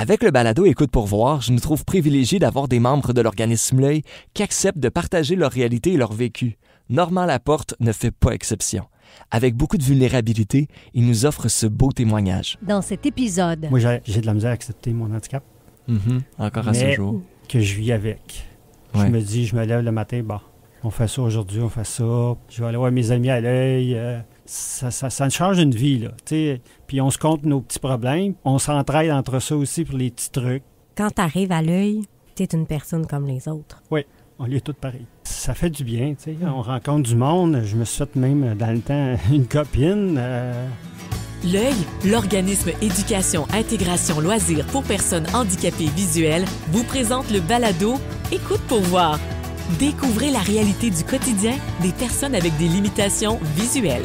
Avec le balado Écoute pour voir, je nous trouve privilégiés d'avoir des membres de l'organisme L'Œil qui acceptent de partager leur réalité et leur vécu. Normand Laporte ne fait pas exception. Avec beaucoup de vulnérabilité, il nous offre ce beau témoignage. Dans cet épisode... Moi, j'ai de la misère à accepter mon handicap. Encore à ce jour. Que je vis avec. Ouais. Je me dis, je me lève le matin, bon, on fait ça aujourd'hui, on fait ça. Je vais aller voir mes amis à L'Œil. Ça change une vie, là. T'sais. Puis on se compte nos petits problèmes. On s'entraide entre ça aussi pour les petits trucs. Quand t'arrives à L'Œil, t'es une personne comme les autres. Oui, on est tous pareils. Ça fait du bien, tu sais. On rencontre du monde. Je me suis fait même, dans le temps, une copine. L'Œil, l'organisme éducation, intégration, loisirs pour personnes handicapées visuelles, vous présente le balado Écoute pour voir. Découvrez la réalité du quotidien des personnes avec des limitations visuelles.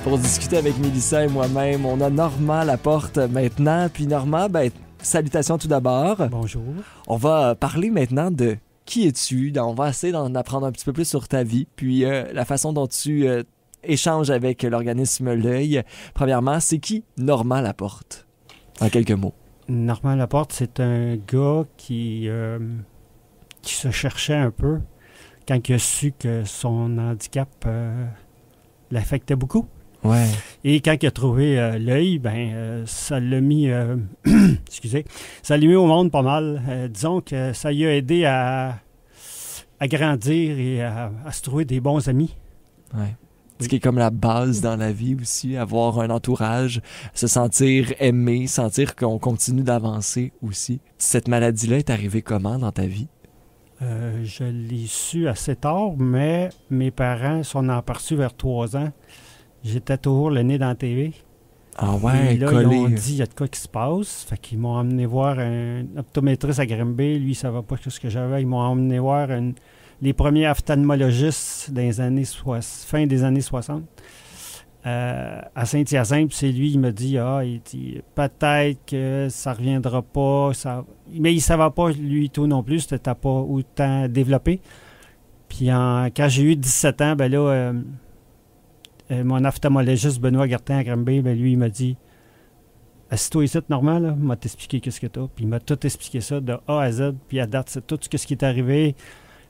Pour discuter avec Mélissa et moi-même, on a Normand Laporte maintenant. Puis Normand, salutations tout d'abord. Bonjour. On va parler maintenant de qui es-tu. On va essayer d'en apprendre un petit peu plus sur ta vie, puis la façon dont tu échanges avec l'organisme L'Œil. Premièrement, c'est qui Normand Laporte? En quelques mots. Normand Laporte, c'est un gars qui se cherchait un peu quand il a su que son handicap l'affectait beaucoup. Ouais. Et quand il a trouvé L'Œil, ça l'a mis excusez, ça l'a mis au monde pas mal. Disons que ça lui a aidé à grandir et à se trouver des bons amis. Ouais. Ce qui est comme la base dans la vie aussi, avoir un entourage, se sentir aimé, sentir qu'on continue d'avancer aussi. Cette maladie-là est arrivée comment dans ta vie? Je l'ai su assez tard, mais mes parents s'en ont aperçus vers 3 ans. J'étais toujours le nez dans la TV. Ah ouais, et là, collé. ils ont dit, il y a de quoi qui se passe. Fait qu'ils m'ont emmené voir un optométriste à Grimby. Lui, il ne savait pas ce que j'avais. Ils m'ont emmené voir les premiers ophtalmologistes fin des années 60 à Saint-Hyacinthe. C'est lui, il m'a dit, il dit, peut-être que ça ne reviendra pas. Mais il ne savait pas, lui, tout non plus. C'était pas autant développé. Puis quand j'ai eu 17 ans, mon ophtalmologiste, Benoît Gartin à Grimby, lui, il m'a dit, assis-toi ici, Normand, là, il m'a t'expliqué qu'est-ce que t'as. Puis il m'a tout expliqué ça de A à Z. Puis à date, c'est tout ce qui est arrivé.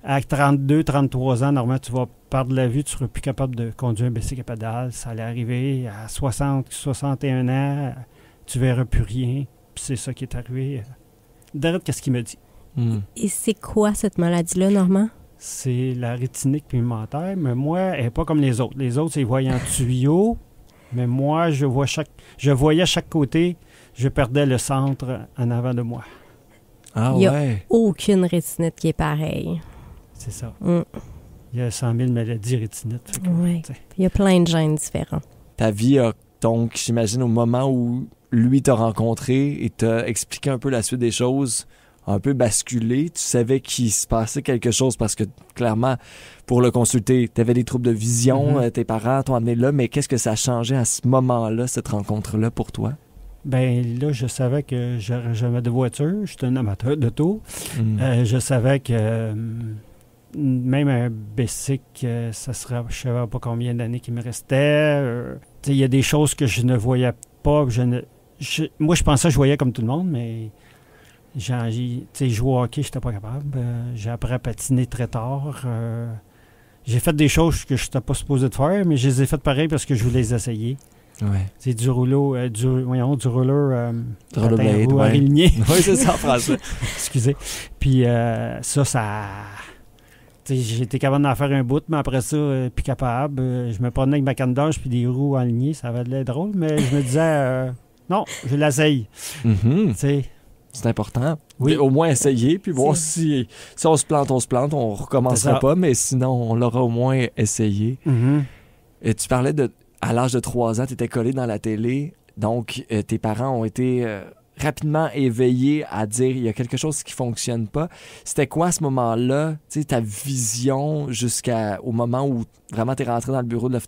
À 32, 33 ans, Normand, tu vas perdre la vue, tu ne seras plus capable de conduire un bicycle à pédale. Ça allait arriver à 60, 61 ans, tu ne verras plus rien. Puis c'est ça qui est arrivé. Derrière, qu'est-ce qu'il m'a dit? Et c'est quoi cette maladie-là, Normand? C'est la rétinique pigmentaire, mais moi, elle n'est pas comme les autres. Les autres, c'est voyant tuyau, mais moi, je voyais chaque côté, je perdais le centre en avant de moi. Ah Il n'y ouais. a aucune rétinite qui est pareille. C'est ça. Il y a 100 000 maladies rétinites. Oui. Il y a plein de gènes différents. Ta vie a donc, j'imagine, au moment où lui t'a rencontré et t'a expliqué un peu la suite des choses, un peu basculé. Tu savais qu'il se passait quelque chose parce que, clairement, pour le consulter, tu avais des troubles de vision, tes parents t'ont amené là, mais qu'est-ce que ça a changé à ce moment-là, cette rencontre-là, pour toi? Là, je savais que j'aurais jamais de voiture. J'étais un amateur d'auto. Je savais que même un bicycle, ça serait, je savais pas combien d'années qu'il me restait. Il y a des choses que je ne voyais pas. Moi, je pensais que je voyais comme tout le monde, mais jouer au hockey, j'étais pas capable. J'ai appris à patiner très tard. J'ai fait des choses que je n'étais pas supposé de faire, mais je les ai faites pareil parce que je voulais les essayer. Ouais. C'est du roller rollerblade, à ligné. Oui, c'est ça en français. Excusez. Puis ça... J'ai été capable d'en faire un bout, mais après ça, plus capable. Je me prenais avec ma canne d'âge puis des roues alignées. Ça avait de l'air drôle, mais je me disais, non, je l'essaye. C'est important. Oui. Au moins essayer, puis voir si on se plante, on recommencera pas, mais sinon, on l'aura au moins essayé. Et tu parlais à l'âge de 3 ans, tu étais collé dans la télé, donc tes parents ont été rapidement éveillés à dire il y a quelque chose qui fonctionne pas. C'était quoi à ce moment-là, ta vision jusqu'au moment où vraiment tu es rentré dans le bureau de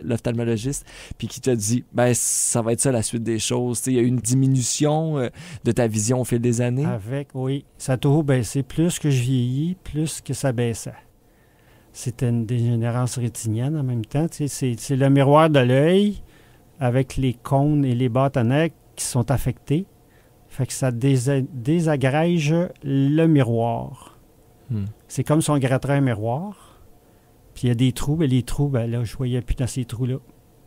l'ophtalmologiste, puis qui t'a dit ça va être ça la suite des choses. Il y a eu une diminution de ta vision au fil des années? Oui. Ça a toujours baissé. Plus que je vieillis, plus que ça baissait. C'était une dégénérescence rétinienne en même temps. C'est le miroir de l'œil avec les cônes et les bâtonnets qui sont affectés. Fait que ça désagrège le miroir. C'est comme si on gratterait un miroir. Puis il y a des trous. Les trous, là, je voyais plus dans ces trous-là.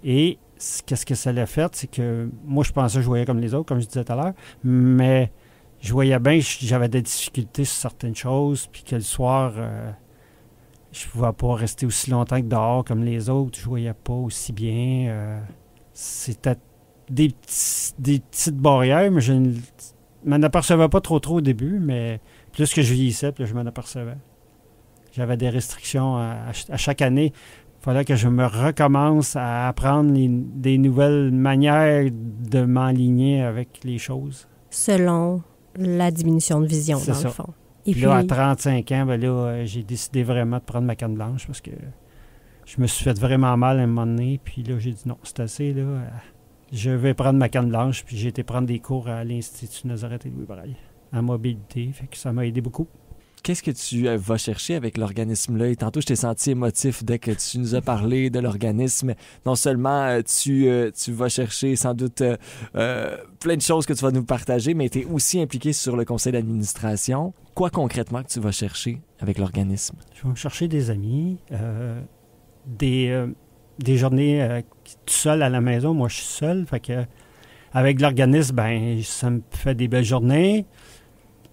Et qu'est-ce que ça l'a fait? C'est que moi, je pensais que je voyais comme les autres, comme je disais tout à l'heure. Mais je voyais bien que j'avais des difficultés sur certaines choses. Puis que le soir, je ne pouvais pas rester aussi longtemps que dehors comme les autres. Je ne voyais pas aussi bien. C'était des petites barrières, mais je ne m'en apercevais pas trop au début. Mais plus que je vieillissais, plus je m'en apercevais. J'avais des restrictions à chaque année. Il fallait que je me recommence à apprendre des nouvelles manières de m'aligner avec les choses. Selon la diminution de vision, c'est dans ça. le fond. Et puis, là, à 35 ans, j'ai décidé vraiment de prendre ma canne blanche parce que je me suis fait vraiment mal à un moment donné. Puis là, j'ai dit non, c'est assez. Là, je vais prendre ma canne blanche. Puis j'ai été prendre des cours à l'Institut Nazareth et Louis Braille en mobilité. Fait que ça m'a aidé beaucoup. Qu'est-ce que tu vas chercher avec l'organisme-là? Et tantôt, je t'ai senti émotif dès que tu nous as parlé de l'organisme. Non seulement tu vas chercher sans doute plein de choses que tu vas nous partager, mais tu es aussi impliqué sur le conseil d'administration. Quoi concrètement que tu vas chercher avec l'organisme? Je vais me chercher des amis, des journées tout seul à la maison. Moi, je suis seul. Fait que avec l'organisme, ça me fait des belles journées.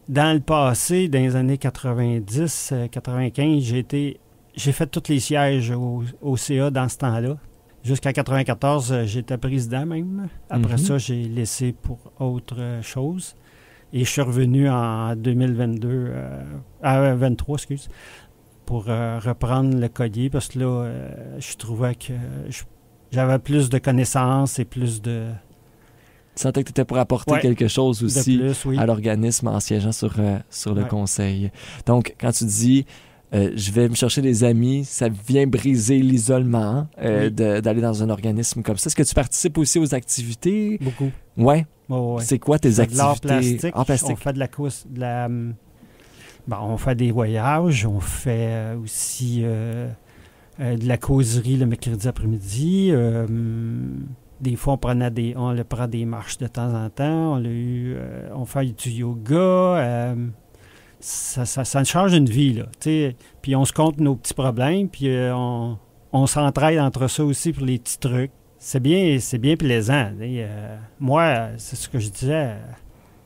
Dans le passé, dans les années 90, 95, j'ai fait tous les sièges au CA dans ce temps-là. Jusqu'à 94, j'étais président même. Après ça, j'ai laissé pour autre chose. Et je suis revenu en 2022, 23, excuse, pour reprendre le collier parce que là, je trouvais que j'avais plus de connaissances et plus de... Tu sentais que tu étais pour apporter quelque chose aussi plus, à l'organisme en siégeant sur le conseil. Donc, quand tu dis je vais me chercher des amis, ça vient briser l'isolement d'aller dans un organisme comme ça. Est-ce que tu participes aussi aux activités? Beaucoup. Oui. Ouais. C'est quoi tes activités? L'art plastique. On fait de la course, on fait des voyages, on fait aussi de la causerie le mercredi après-midi. Des fois, on prend des marches de temps en temps. On fait du yoga. Ça change une vie, là. T'sais. Puis on se compte nos petits problèmes, puis on s'entraide entre ça aussi pour les petits trucs. C'est bien plaisant. Moi, c'est ce que je disais.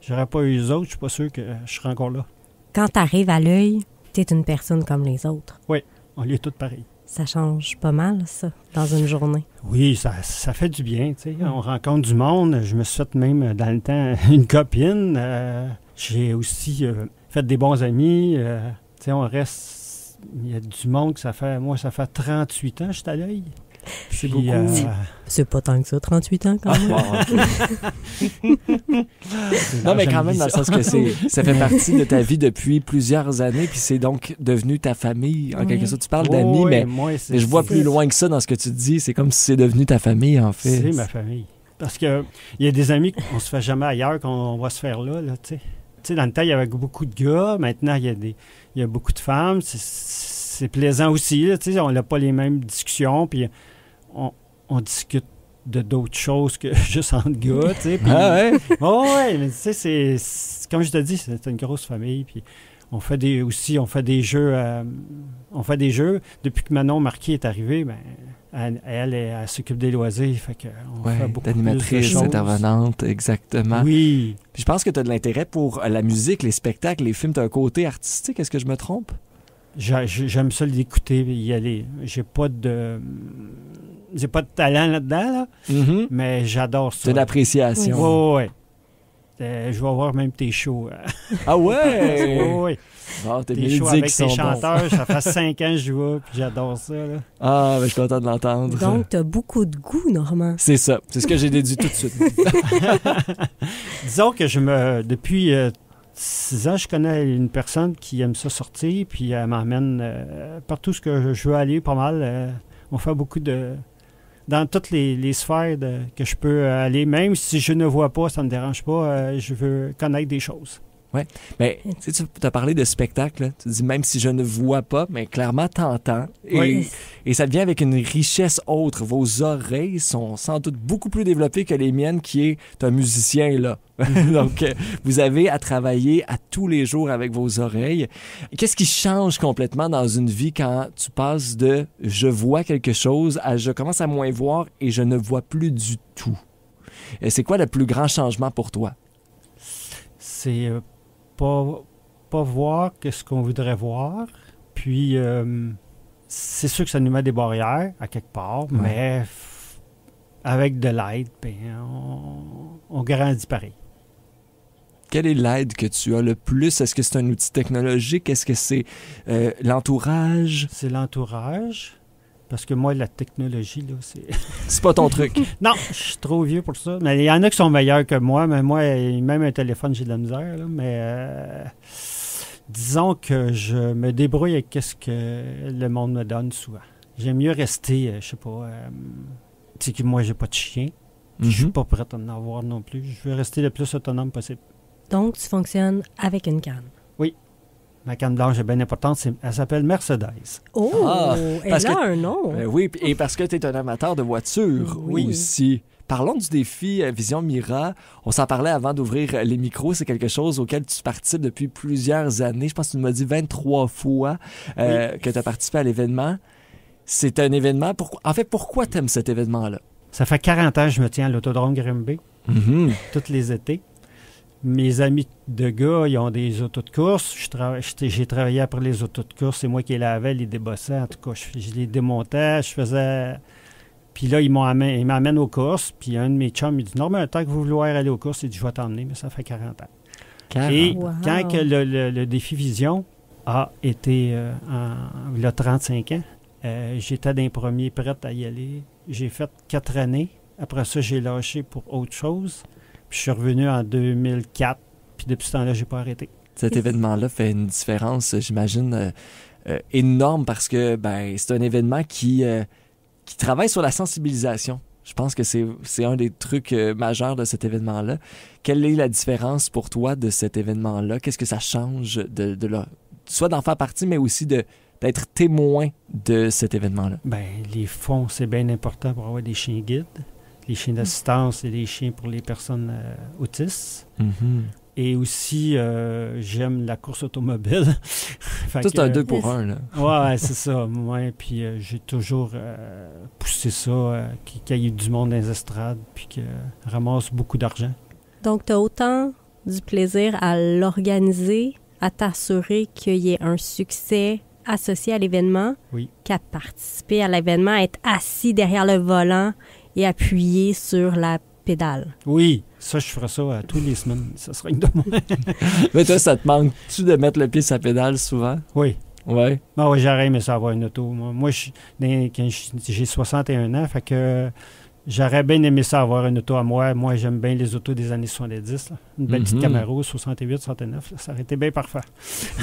J'aurais pas eu eux autres, je suis pas sûr que je serais encore là. Quand tu arrives à l'œil, tu es une personne comme les autres. Oui, on est tous pareils. Ça change pas mal, ça, dans une journée. Oui, ça fait du bien, tu sais. On rencontre du monde. Je me suis fait même, dans le temps, une copine. J'ai aussi fait des bons amis. Tu sais, on reste... Il y a du monde que ça fait... Moi, ça fait 38 ans que je suis à l'œil. C'est beaucoup. C'est pas tant que ça, 38 ans, quand même. Non, mais quand même, dans le sens que ça fait partie de ta vie depuis plusieurs années, puis c'est donc devenu ta famille, en quelque sorte. Tu parles d'amis, mais je vois plus loin que ça dans ce que tu te dis. C'est comme si c'est devenu ta famille, en fait. C'est ma famille. Parce que il y a des amis qu'on se fait jamais ailleurs, qu'on va se faire là, tu sais. Tu sais, dans le temps, il y avait beaucoup de gars. Maintenant, il y a beaucoup de femmes. C'est plaisant aussi, tu sais. On n'a pas les mêmes discussions, puis on discute de d'autres choses que juste entre gars, tu sais. Ouais, mais tu sais, c'est comme je te dis, c'est une grosse famille, puis on fait des jeux. Depuis que Manon Marquis est arrivée, elle s'occupe des loisirs, fait qu'on fait beaucoup d'animatrice, plus de intervenante, exactement. Oui. Puis je pense que tu as de l'intérêt pour la musique, les spectacles, les films. Tu as un côté artistique, est-ce que je me trompe? J'aime ça l'écouter et y aller. J'ai pas de talent là-dedans, mais j'adore ça. C'est de l'appréciation. Oui. Je vais voir même tes shows. Ah ouais? Oui. Oh, tes shows avec tes chanteurs, ça fait 5 ans que je vois, puis j'adore ça. Là. Ah, mais je suis content de l'entendre. Donc, tu as beaucoup de goût, Normand. C'est ça. C'est ce que j'ai déduit tout de suite. Disons que depuis 6 ans, je connais une personne qui aime ça sortir, puis elle m'emmène partout ce que je veux aller, pas mal. On fait beaucoup dans toutes les sphères que je peux aller. Même si je ne vois pas, ça ne me dérange pas. Je veux connaître des choses. Oui, mais tu as parlé de spectacle, là. Tu dis même si je ne vois pas, mais clairement t'entends. Et ça vient avec une richesse autre. Vos oreilles sont sans doute beaucoup plus développées que les miennes, qui est un musicien, là. Donc, vous avez à travailler à tous les jours avec vos oreilles. Qu'est-ce qui change complètement dans une vie quand tu passes de « je vois quelque chose » à « je commence à moins voir et je ne vois plus du tout ». C'est quoi le plus grand changement pour toi? C'est pas voir ce qu'on voudrait voir. Puis, c'est sûr que ça nous met des barrières à quelque part, mais avec de l'aide, on grandit pareil. Quelle est l'aide que tu as le plus? Est-ce que c'est un outil technologique? Est-ce que c'est l'entourage? C'est l'entourage. Parce que moi, la technologie, là, c'est... C'est pas ton truc. Non, je suis trop vieux pour ça. Mais il y en a qui sont meilleurs que moi. Mais moi, même un téléphone, j'ai de la misère. Là, mais disons que je me débrouille avec ce que le monde me donne souvent. J'aime mieux rester, je sais pas... tu sais que moi, j'ai pas de chien. Je suis pas prêt à en avoir non plus. Je veux rester le plus autonome possible. Donc, tu fonctionnes avec une canne. Oui. Ma canne blanche est bien importante. Elle s'appelle Mercedes. Oh! Elle a un nom. Oui, et parce que tu es un amateur de voitures aussi. Parlons du défi Vision Mira. On s'en parlait avant d'ouvrir les micros. C'est quelque chose auquel tu participes depuis plusieurs années. Je pense que tu m'as dit 23 fois que tu as participé à l'événement. C'est un événement... pourquoi tu aimes cet événement-là? Ça fait 40 ans que je me tiens à l'autodrome Grimby. Tous les étés. Mes amis de gars, ils ont des autos de course. J'ai travaillé après les autos de course. C'est moi qui les lavais, les débossais. En tout cas, je les démontais. Je faisais... Puis là, ils m'amènent aux courses. Puis un de mes chums, il dit « Non, mais un temps que vous voulez aller aux courses, il dit « Je vais t'emmener. » Mais ça fait 40 ans. Et quand que le défi Vision a été il y a 35 ans, j'étais d'un premier prêt à y aller. J'ai fait 4 années. Après ça, j'ai lâché pour autre chose. Puis je suis revenu en 2004. Puis depuis ce temps-là, j'ai pas arrêté. Cet événement-là fait une différence, j'imagine, énorme parce que c'est un événement qui travaille sur la sensibilisation. Je pense que c'est un des trucs majeurs de cet événement-là. Quelle est la différence pour toi de cet événement-là? Qu'est-ce que ça change soit d'en faire partie, mais aussi d'être témoin de cet événement-là? Les fonds, c'est bien important pour avoir des chiens guides. Les chiens d'assistance et les chiens pour les personnes autistes. Et aussi, j'aime la course automobile. C'est un 2 pour 1, là. Ouais, c'est ça. Puis j'ai toujours poussé ça, qu'il y ait du monde dans les estrades, puis qu'il ramasse beaucoup d'argent. Donc, tu as autant du plaisir à l'organiser, à t'assurer qu'il y ait un succès associé à l'événement, qu'à participer à l'événement, à être assis derrière le volant et appuyer sur la pédale. Oui, ça, je ferai ça tous les semaines. Ça serait une de moi. Mais toi, ça te manque-tu de mettre le pied sur la pédale souvent? Oui. Ouais. Oui, j'aurais aimé ça avoir une auto. Moi quand j'ai 61 ans, fait que j'aurais bien aimé ça avoir une auto à moi. Moi, j'aime bien les autos des années 70. Là. Une belle petite Camaro, 68, 69. Là, ça aurait été bien parfait.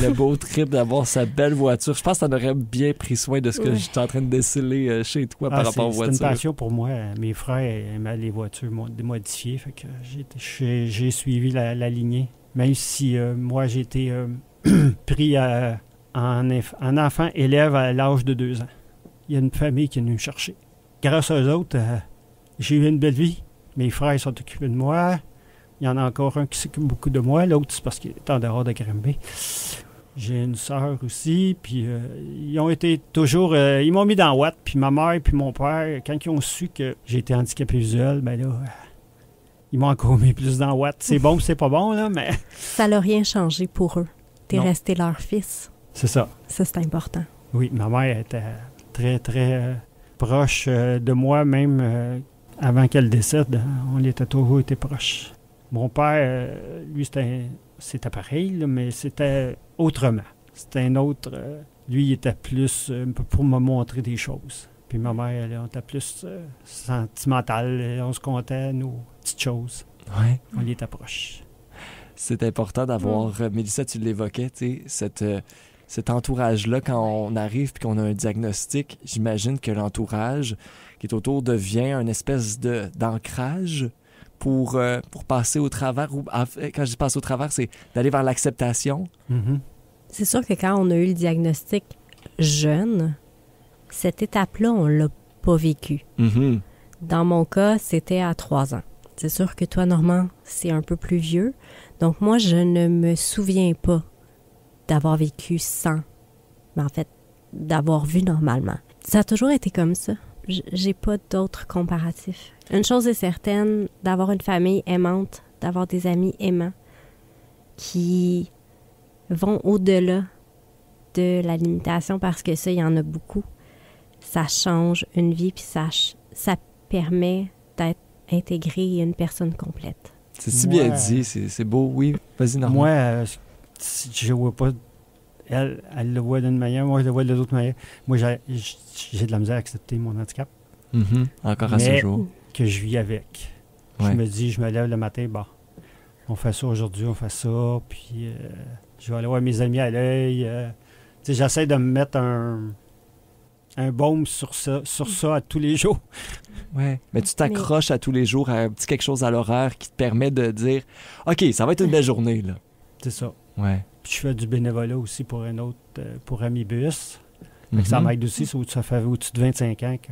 Le beau trip d'avoir sa belle voiture. Je pense que tu en aurais bien pris soin de ce que je suis en train de déceler chez toi par rapport aux voitures. C'est une passion pour moi. Mes frères aimaient les voitures modifiées. Fait que j'ai suivi la lignée. Même si moi, j'ai été pris en enfant élève à l'âge de 2 ans. Il y a une famille qui est venue me chercher. Grâce aux autres... j'ai eu une belle vie. Mes frères sont occupés de moi. Il y en a encore un qui s'occupe beaucoup de moi. L'autre, c'est parce qu'il est en dehors de Grimby. J'ai une sœur aussi. Puis ils ont été toujours... ils m'ont mis dans Watt. Puis ma mère puis mon père, quand ils ont su que j'ai été handicapé visuel, ils m'ont encore mis plus dans Watt. C'est bon ou c'est pas bon, là, mais... Ça n'a rien changé pour eux. T'es resté leur fils. C'est ça. Ça, c'est important. Oui, ma mère était très, très proche de moi, même... avant qu'elle décède, on était toujours été proches. Mon père, lui, c'était pareil, là, mais c'était autrement. C'était un autre... lui, il était plus pour me montrer des choses. Puis ma mère, on était plus sentimentale. On se comptait nos petites choses. Ouais. On y était proches. C'est important d'avoir... Mélissa, tu l'évoquais, tu sais, cet entourage-là, quand on arrive et qu'on a un diagnostic, j'imagine que l'entourage qui est autour devient une espèce d'ancrage pour passer au travers? Ou, quand je dis passer au travers, c'est d'aller vers l'acceptation? Mm-hmm. C'est sûr que quand on a eu le diagnostic jeune, cette étape-là, on l'a pas vécue. Mm-hmm. Dans mon cas, c'était à 3 ans. C'est sûr que toi, Normand, c'est un peu plus vieux. Donc moi, je ne me souviens pas d'avoir vécu sans, mais en fait, d'avoir vu normalement. Ça a toujours été comme ça. J'ai pas d'autres comparatifs. Une chose est certaine, d'avoir une famille aimante, d'avoir des amis aimants qui vont au-delà de la limitation, parce que ça, il y en a beaucoup. Ça change une vie, puis ça permet d'être intégré une personne complète. C'est si bien dit, c'est beau. Oui, vas-y, Normand. Moi, si je vois pas... Elle le voit d'une manière, moi, je le vois de l'autre manière. Moi, j'ai de la misère à accepter mon handicap. Mm-hmm. Encore à ce jour. Que je vis avec. Ouais. Je me dis, je me lève le matin, bon, on fait ça aujourd'hui, on fait ça, puis je vais aller voir mes amis à l'œil. J'essaie de me mettre un baume sur ça à tous les jours. Oui, mais tu t'accroches à tous les jours à un petit quelque chose à l'horaire qui te permet de dire « OK, ça va être une belle journée. » là. C'est ça. Ouais. Puis je fais du bénévolat aussi pour un autre, pour Amibus. Mm-hmm. Ça m'aide aussi, ça fait au-dessus de 25 ans que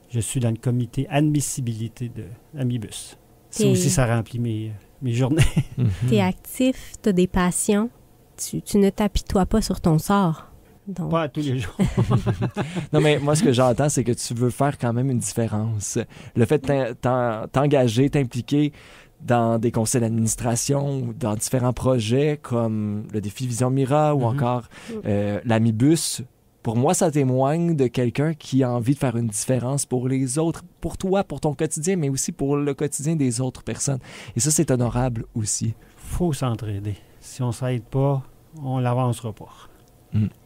je suis dans le comité admissibilité de Amibus. Ça aussi, ça remplit mes journées. Mm-hmm. Tu es actif, tu as des passions, tu ne t'apitoies pas sur ton sort. Donc... Pas à tous les jours. Non, mais moi, ce que j'entends, c'est que tu veux faire quand même une différence. Le fait de t'engager, t'impliquer dans des conseils d'administration, dans différents projets comme le défi Vision Mira ou encore l'Amibus, pour moi, ça témoigne de quelqu'un qui a envie de faire une différence pour les autres, pour toi, pour ton quotidien, mais aussi pour le quotidien des autres personnes. Et ça, c'est honorable aussi. Faut s'entraider. Si on ne s'aide pas, on l'avancera pas.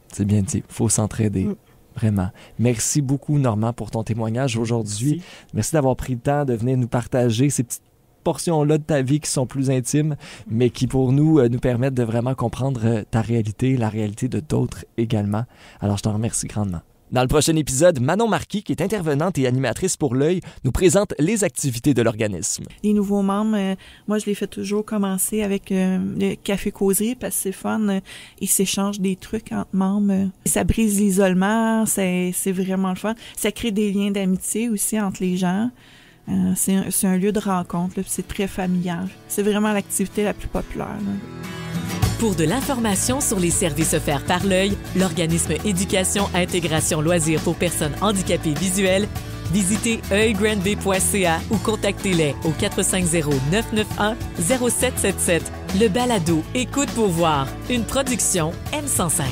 C'est bien dit. Il faut s'entraider. Vraiment. Merci beaucoup, Normand, pour ton témoignage aujourd'hui. Merci d'avoir pris le temps de venir nous partager ces petites portions-là de ta vie qui sont plus intimes, mais qui, pour nous permettent de vraiment comprendre ta réalité, la réalité de d'autres également. Alors, je t'en remercie grandement. Dans le prochain épisode, Manon Marquis, qui est intervenante et animatrice pour l'Œil, nous présente les activités de l'organisme. Les nouveaux membres, moi, je les fais toujours commencer avec le café causerie parce que c'est fun. Ils s'échangent des trucs entre membres. Ça brise l'isolement, c'est vraiment le fun. Ça crée des liens d'amitié aussi entre les gens. C'est un lieu de rencontre, là, c'est très familial. C'est vraiment l'activité la plus populaire. Là. Pour de l'information sur les services offerts par l'Œil, l'organisme Éducation, Intégration, Loisirs pour personnes handicapées visuelles, visitez oeilgrandbay.ca ou contactez-les au 450-991-0777. Le balado Écoute pour voir, une production M105.